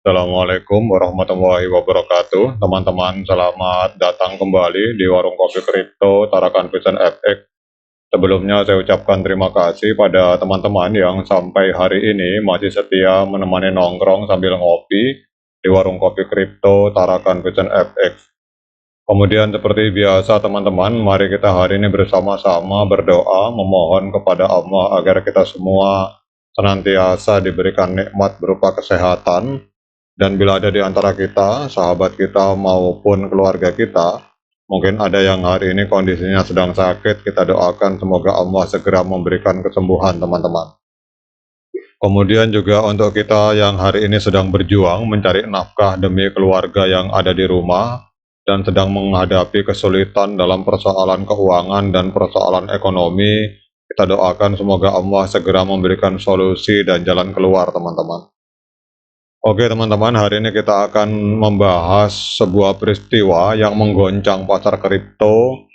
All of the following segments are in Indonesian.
Assalamualaikum warahmatullahi wabarakatuh. Teman-teman, selamat datang kembali di Warung Kopi Kripto Tarakan Vision FX. Sebelumnya saya ucapkan terima kasih pada teman-teman yang sampai hari ini masih setia menemani nongkrong sambil ngopi di Warung Kopi Kripto Tarakan Vision FX. Kemudian seperti biasa teman-teman, mari kita hari ini bersama-sama berdoa memohon kepada Allah agar kita semua senantiasa diberikan nikmat berupa kesehatan, dan bila ada di antara kita, sahabat kita maupun keluarga kita, mungkin ada yang hari ini kondisinya sedang sakit, kita doakan semoga Allah segera memberikan kesembuhan teman-teman. Kemudian juga untuk kita yang hari ini sedang berjuang mencari nafkah demi keluarga yang ada di rumah dan sedang menghadapi kesulitan dalam persoalan keuangan dan persoalan ekonomi, kita doakan semoga Allah segera memberikan solusi dan jalan keluar teman-teman. Oke teman-teman, hari ini kita akan membahas sebuah peristiwa yang menggoncang pasar kripto,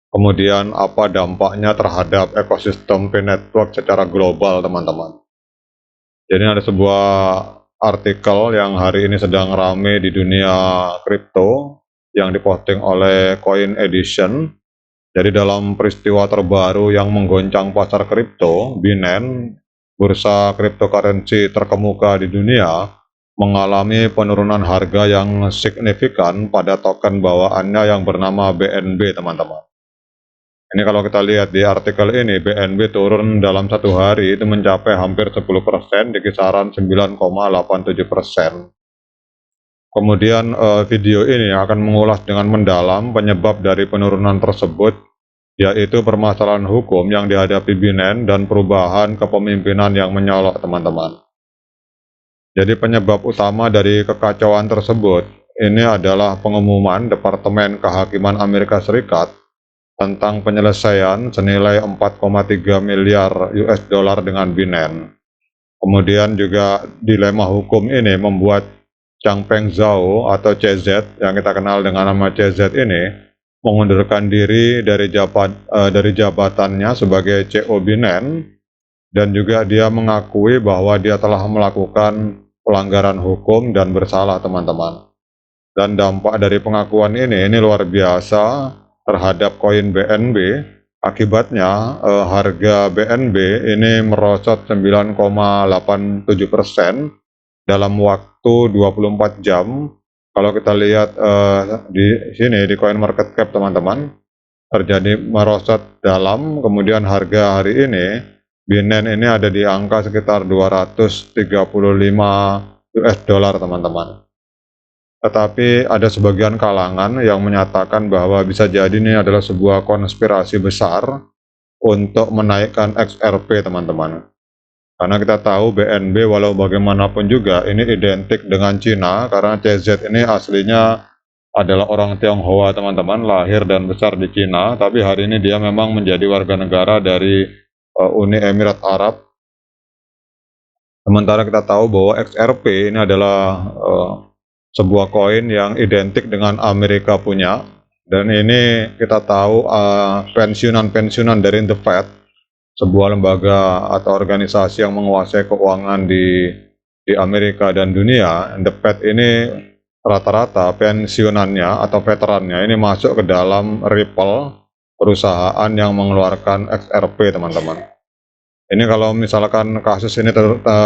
kemudian apa dampaknya terhadap ekosistem P-Network secara global teman-teman. Jadi ada sebuah artikel yang hari ini sedang rame di dunia kripto yang diposting oleh Coin Edition. Jadi dalam peristiwa terbaru yang menggoncang pasar kripto, Binance, bursa cryptocurrency terkemuka di dunia, mengalami penurunan harga yang signifikan pada token bawaannya yang bernama BNB teman-teman. Ini kalau kita lihat di artikel ini, BNB turun dalam satu hari itu mencapai hampir 10% di kisaran 9,87%. Kemudian video ini akan mengulas dengan mendalam penyebab dari penurunan tersebut, yaitu permasalahan hukum yang dihadapi Binance dan perubahan kepemimpinan yang menyolok teman-teman. Jadi penyebab utama dari kekacauan tersebut ini adalah pengumuman Departemen Kehakiman Amerika Serikat tentang penyelesaian senilai 4,3 miliar US dollar dengan Binance. Kemudian juga dilema hukum ini membuat Changpeng Zhao atau CZ yang kita kenal dengan nama CZ ini mengundurkan diri dari jabatannya sebagai CEO Binance, dan juga dia mengakui bahwa dia telah melakukan pelanggaran hukum dan bersalah teman-teman. Dan dampak dari pengakuan ini luar biasa terhadap koin BNB. Akibatnya harga BNB ini merosot 9,87% dalam waktu 24 jam. Kalau kita lihat di sini di Coin Market Cap teman-teman, terjadi merosot dalam, kemudian harga hari ini Binance ini ada di angka sekitar 235 US dollar teman-teman. Tetapi ada sebagian kalangan yang menyatakan bahwa bisa jadi ini adalah sebuah konspirasi besar untuk menaikkan XRP teman-teman. Karena kita tahu BNB walau bagaimanapun juga ini identik dengan Cina, karena CZ ini aslinya adalah orang Tionghoa teman-teman, lahir dan besar di Cina, tapi hari ini dia memang menjadi warga negara dari Uni Emirat Arab. Sementara kita tahu bahwa XRP ini adalah sebuah koin yang identik dengan Amerika punya, dan ini kita tahu pensiunan dari The Fed, sebuah lembaga atau organisasi yang menguasai keuangan di Amerika dan dunia. The Fed ini rata-rata pensiunannya atau veterannya ini masuk ke dalam Ripple, perusahaan yang mengeluarkan XRP teman-teman. Ini kalau misalkan kasus ini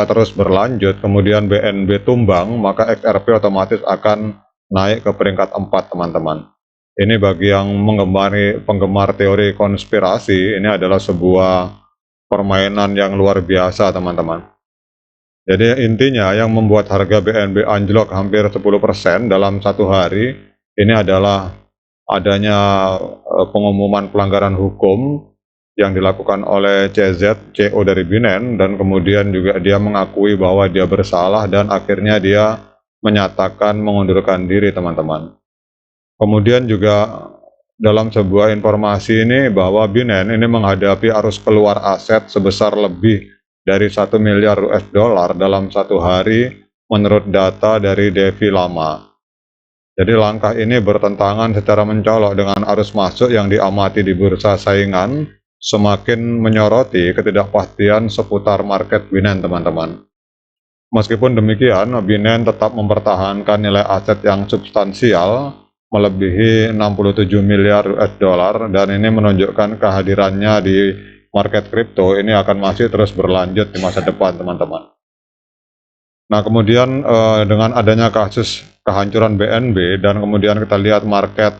terus berlanjut, kemudian BNB tumbang, maka XRP otomatis akan naik ke peringkat 4 teman-teman. Ini bagi yang penggemar teori konspirasi, ini adalah sebuah permainan yang luar biasa teman-teman. Jadi intinya yang membuat harga BNB anjlok hampir 10% dalam satu hari, ini adalah adanya pengumuman pelanggaran hukum yang dilakukan oleh CZ, CEO dari Binance, dan kemudian juga dia mengakui bahwa dia bersalah dan akhirnya dia menyatakan mengundurkan diri teman-teman. Kemudian juga dalam sebuah informasi ini bahwa Binance ini menghadapi arus keluar aset sebesar lebih dari 1 miliar US dollar dalam satu hari menurut data dari Devi Lama. Jadi langkah ini bertentangan secara mencolok dengan arus masuk yang diamati di bursa saingan, semakin menyoroti ketidakpastian seputar market Binance teman-teman. Meskipun demikian, Binance tetap mempertahankan nilai aset yang substansial melebihi 67 miliar US dollar, dan ini menunjukkan kehadirannya di market kripto ini akan masih terus berlanjut di masa depan, teman-teman. Nah, kemudian dengan adanya kasus kehancuran BNB dan kemudian kita lihat market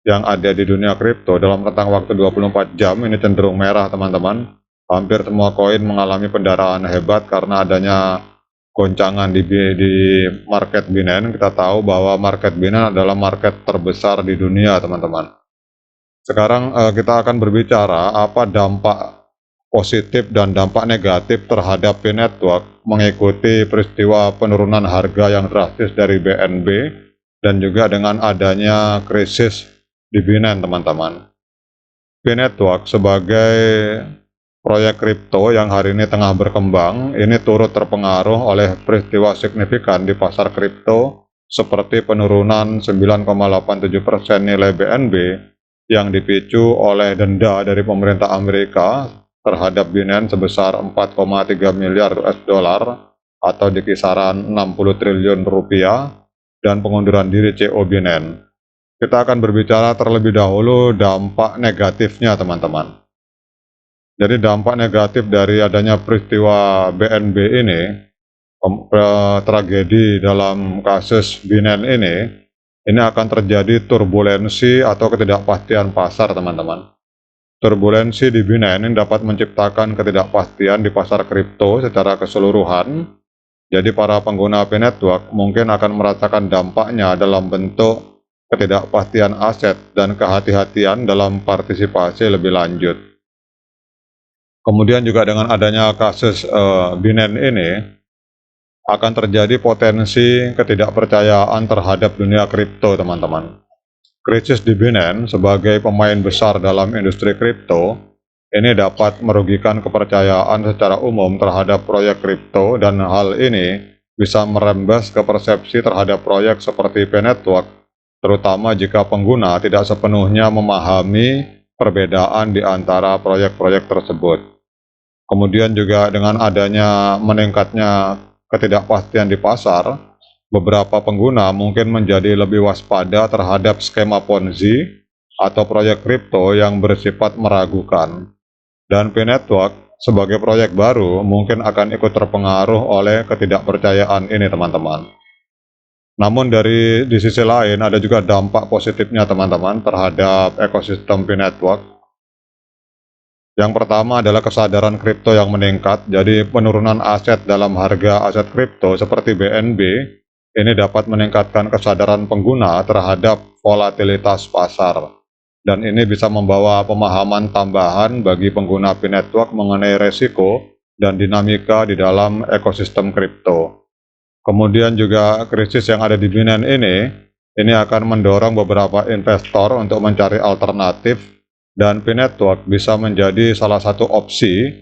yang ada di dunia kripto dalam rentang waktu 24 jam ini cenderung merah, teman-teman. Hampir semua koin mengalami pendarahan hebat karena adanya goncangan di market Binance. Kita tahu bahwa market Binance adalah market terbesar di dunia, teman-teman. Sekarang kita akan berbicara apa dampak positif dan dampak negatif terhadap P-Network mengikuti peristiwa penurunan harga yang drastis dari BNB dan juga dengan adanya krisis di Binance, teman-teman. P-Network sebagai proyek kripto yang hari ini tengah berkembang, ini turut terpengaruh oleh peristiwa signifikan di pasar kripto seperti penurunan 9,87% nilai BNB yang dipicu oleh denda dari pemerintah Amerika terhadap Binance sebesar 4,3 miliar US dollar atau di kisaran 60 triliun rupiah dan pengunduran diri CEO Binance. Kita akan berbicara terlebih dahulu dampak negatifnya, teman-teman. Jadi dampak negatif dari adanya peristiwa BNB ini, tragedi dalam kasus Binance ini akan terjadi turbulensi atau ketidakpastian pasar, teman-teman. Turbulensi di Binance ini dapat menciptakan ketidakpastian di pasar kripto secara keseluruhan. Jadi para pengguna P-Network mungkin akan merasakan dampaknya dalam bentuk ketidakpastian aset dan kehati-hatian dalam partisipasi lebih lanjut. Kemudian juga dengan adanya kasus Binance ini akan terjadi potensi ketidakpercayaan terhadap dunia kripto, teman-teman. Krisis di Binance sebagai pemain besar dalam industri kripto ini dapat merugikan kepercayaan secara umum terhadap proyek kripto, dan hal ini bisa merembes ke persepsi terhadap proyek seperti P-Network, terutama jika pengguna tidak sepenuhnya memahami perbedaan di antara proyek-proyek tersebut. Kemudian juga dengan adanya meningkatnya ketidakpastian di pasar, beberapa pengguna mungkin menjadi lebih waspada terhadap skema Ponzi atau proyek kripto yang bersifat meragukan. Dan P-Network sebagai proyek baru mungkin akan ikut terpengaruh oleh ketidakpercayaan ini, teman-teman. Namun di sisi lain ada juga dampak positifnya, teman-teman, terhadap ekosistem P-Network. Yang pertama adalah kesadaran kripto yang meningkat. Jadi penurunan aset dalam harga aset kripto seperti BNB ini dapat meningkatkan kesadaran pengguna terhadap volatilitas pasar. Dan ini bisa membawa pemahaman tambahan bagi pengguna P-Network mengenai resiko dan dinamika di dalam ekosistem kripto. Kemudian juga krisis yang ada di Binance ini akan mendorong beberapa investor untuk mencari alternatif, dan P-Network bisa menjadi salah satu opsi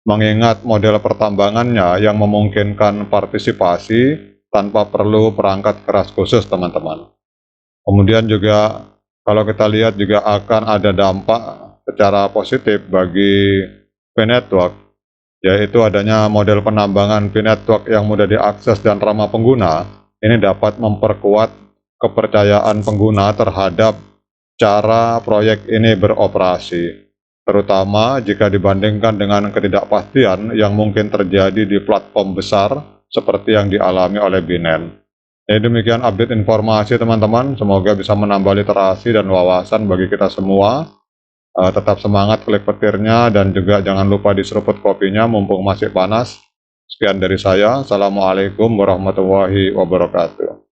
mengingat model pertambangannya yang memungkinkan partisipasi tanpa perlu perangkat keras khusus, teman-teman. Kemudian juga kalau kita lihat juga akan ada dampak secara positif bagi P-Network, yaitu adanya model penambangan P-Network yang mudah diakses dan ramah pengguna. Ini dapat memperkuat kepercayaan pengguna terhadap cara proyek ini beroperasi, terutama jika dibandingkan dengan ketidakpastian yang mungkin terjadi di platform besar seperti yang dialami oleh Binance. Demikian update informasi, teman-teman. Semoga bisa menambah literasi dan wawasan bagi kita semua. Tetap semangat klik petirnya dan juga jangan lupa diseruput kopinya mumpung masih panas. Sekian dari saya. Assalamualaikum warahmatullahi wabarakatuh.